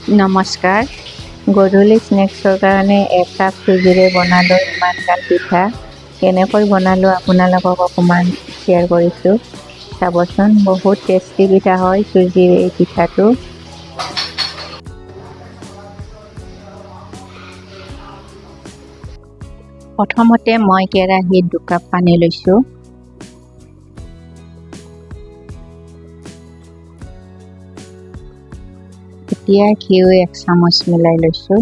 নমস্কাৰ গধূলি স্নেক্সৰ কাৰণে 1 কাপ চুজিৰে বনালোঁ ইমান গাল পিঠা কেনেকৈ বনালোঁ আপোনালোকক অকণমান শ্বেয়াৰ কৰিছোঁ চাবচোন বহুত টেষ্টি পিঠা হয় চুজিৰ এই পিঠাটো প্ৰথমতে মই কেৰাহীত 2 কাপ পানী লৈছোঁ এতিয়া ঘিউ 1 চামুচ মিলাই লৈছোঁ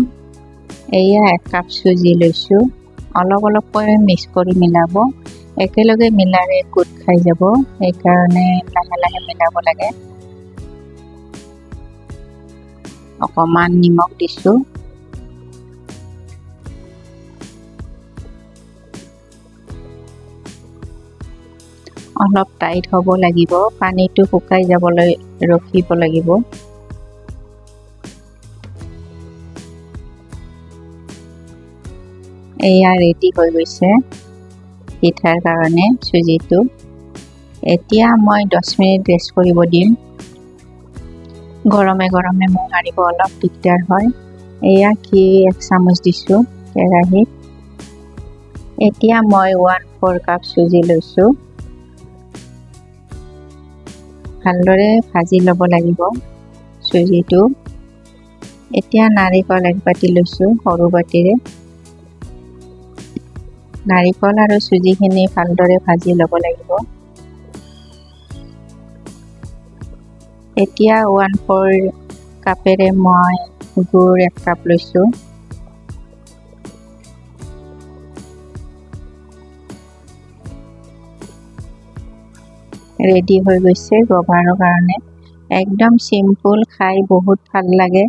এয়া 1 কাপ চুজি লৈছোঁ অলপ মিক্স কৰি মিলাব একেলগে মিলালে গোট খাই যাব সেইকাৰণে লাহে লাহে মিলাব লাগে অকণমান নিমখ দিছোঁ অলপ টাইট হ'ব লাগিব পানীটো শুকাই যাবলৈ ৰখিব লাগিব এয়া ৰেডি হৈ গৈছে পিঠাৰ কাৰণে চুজিটো এতিয়া মই 10 মিনিট ৰেষ্ট কৰিব দিম গৰমে মোহাৰিব অলপ দিগদাৰ হয় এয়া ঘি 1 চামুচ দিছোঁ কেৰাহীত এতিয়া মই 1/4 কাপ চুজি লৈছোঁ ভালদৰে ভাজি ল'ব লাগিব চুজিটো এতিয়া নাৰিকল 1 বাটি লৈছোঁ সৰু বাটিৰে নাৰিকল আৰু চুজিখিনি ভালদৰে ভাজি ল'ব লাগিব এতিয়া 1/4 কাপেৰে মই গুড় 1 কাপ লৈছোঁ ৰেডি হৈ গৈছে গভাৰৰ কাৰণে একদম সিম্পল খাই বহুত ভাল লাগে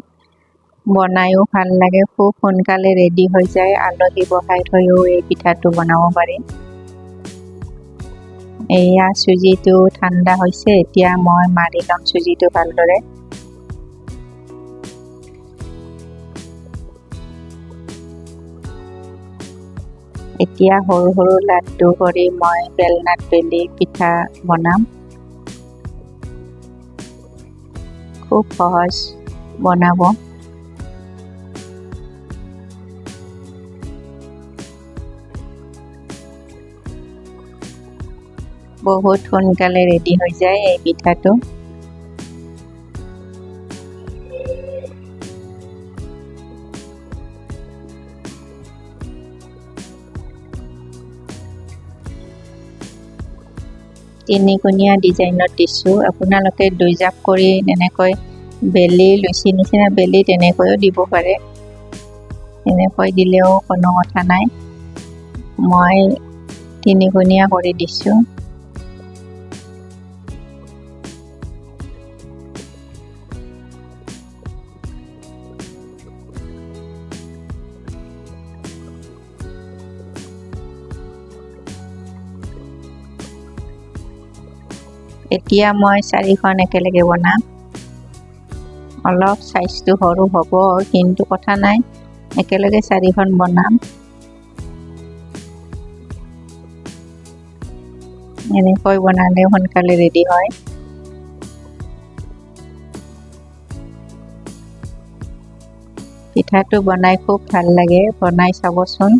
বনায়ো ভাল লাগে খুব সোনকালে ৰেডি হৈ যায় আলহী বহাই থৈও এই পিঠাটো বনাব পাৰি এয়া চুজিটো ঠাণ্ডা হৈছে এতিয়া মই মাৰি ল'ম চুজিটো ভালদৰে এতিয়া সৰু লাড্ডু কৰি মই বেলনাত বেলি পিঠা বনাম খুব সহজ বনাব বহুত সোনকালে ৰেডি হৈ যায় এই পিঠাটো তিনিকোণীয়া ডিজাইনত দিছোঁ আপোনালোকে 2 জাপ কৰি এনেকৈ বেলি লুচি নিচিনা বেলি তেনেকৈও দিব পাৰে এনেকৈ দিলেও কোনো কথা নাই মই তিনিকোণীয়া কৰি দিছোঁ এতিয়া মই 4খন একেলগে বনাম অলপ সাইজটো সৰু হ'ব কিন্তু কথা নাই একেলগে 4খন বনাম এনেকৈ বনালে সোনকালে ৰেডি হয় পিঠাটো বনাই খুব ভাল লাগে বনাই চাবচোন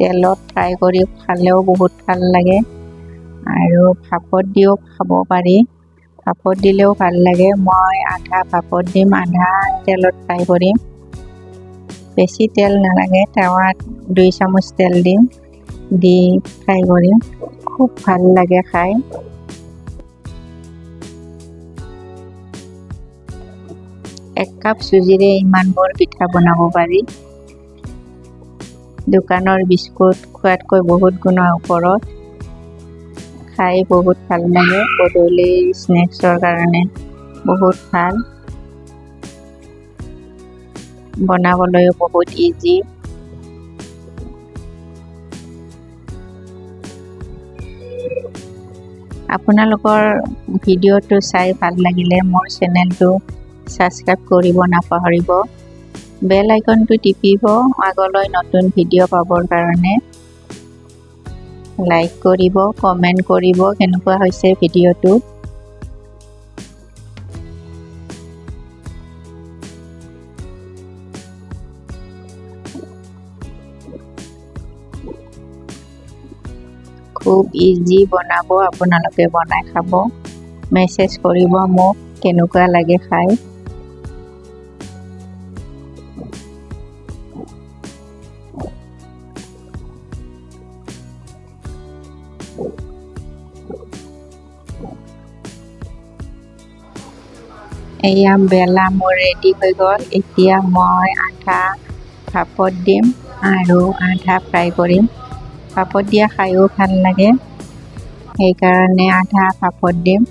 তেলত ফ্ৰাই কৰি খালেও বহুত ভাল লাগে আৰু ভাপত দিও খাব পাৰি ভাপত দিলেও ভাল লাগে মই আধা ভাপত দিম আধা তেলত ফ্ৰাই কৰিম বেছি তেল নালাগে তাৱাত 2 চামুচ তেল দিম দি ফ্ৰাই কৰিম খুব ভাল লাগে খাই 1 কাপ চুজিৰে ইমানবোৰ পিঠা বনাব পাৰি দোকানৰ বিস্কুট খোৱাতকৈ বহুত গুণৰ ওপৰত খাই বহুত ভাল লাগে গধূলি স্নেক্সৰ কাৰণে বহুত ভাল বনাবলৈও বহুত ইজি আপোনালোকৰ ভিডিঅ'টো চাই ভাল লাগিলে মোৰ চেনেলটো সাবস্ক্ৰাইব কৰিব নাপাহৰিব বেল আইকনটো টিপিব আগলৈ নতুন ভিডিঅ' পাবৰ কাৰণে লাইক কৰিব, কমেণ্ট কৰিব কেনেকুৱা হৈছে ভিডিঅ'টো। খুব ইজি বনাব, আপোনালোকে বনাই খাব। মেছেজ কৰিব মোক কেনেকুৱা লাগে খাই। এয়া বেলা মোৰ ৰেডি হৈ গ'ল। এতিয়া মই আধা ভাপত দিম আৰু আধা ফ্ৰাই কৰিম। ভাপত দিয়া খায়ো ভাল লাগে, সেইকাৰণে আধা ভাপত দিম।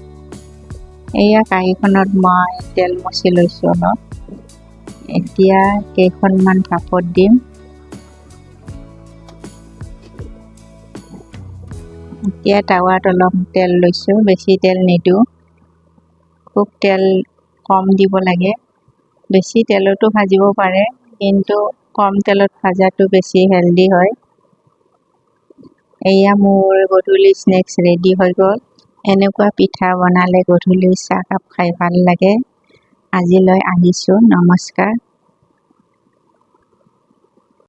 এয়া কাঁহীখনত মই তেল মচি লৈছোঁ অলপ। এতিয়া কেইখনমান ভাপত দিম। এতিয়া টাৱাত অলপ তেল লৈছোঁ, বেছি তেল নিদিওঁ। খুব তেল কম দিব লাগে। বেছি তেলতো ভাজিব পাৰে, কিন্তু কম তেলত ভাজাটো বেছি হেল্ডি হয়। এয়া মোৰ গধূলি স্নেক্স ৰেডি হৈ গ'ল। এনেকুৱা পিঠা বনালে গধূলি চাহকাপ খাই ভাল লাগে। আজিলৈ আহিছোঁ, নমস্কাৰ।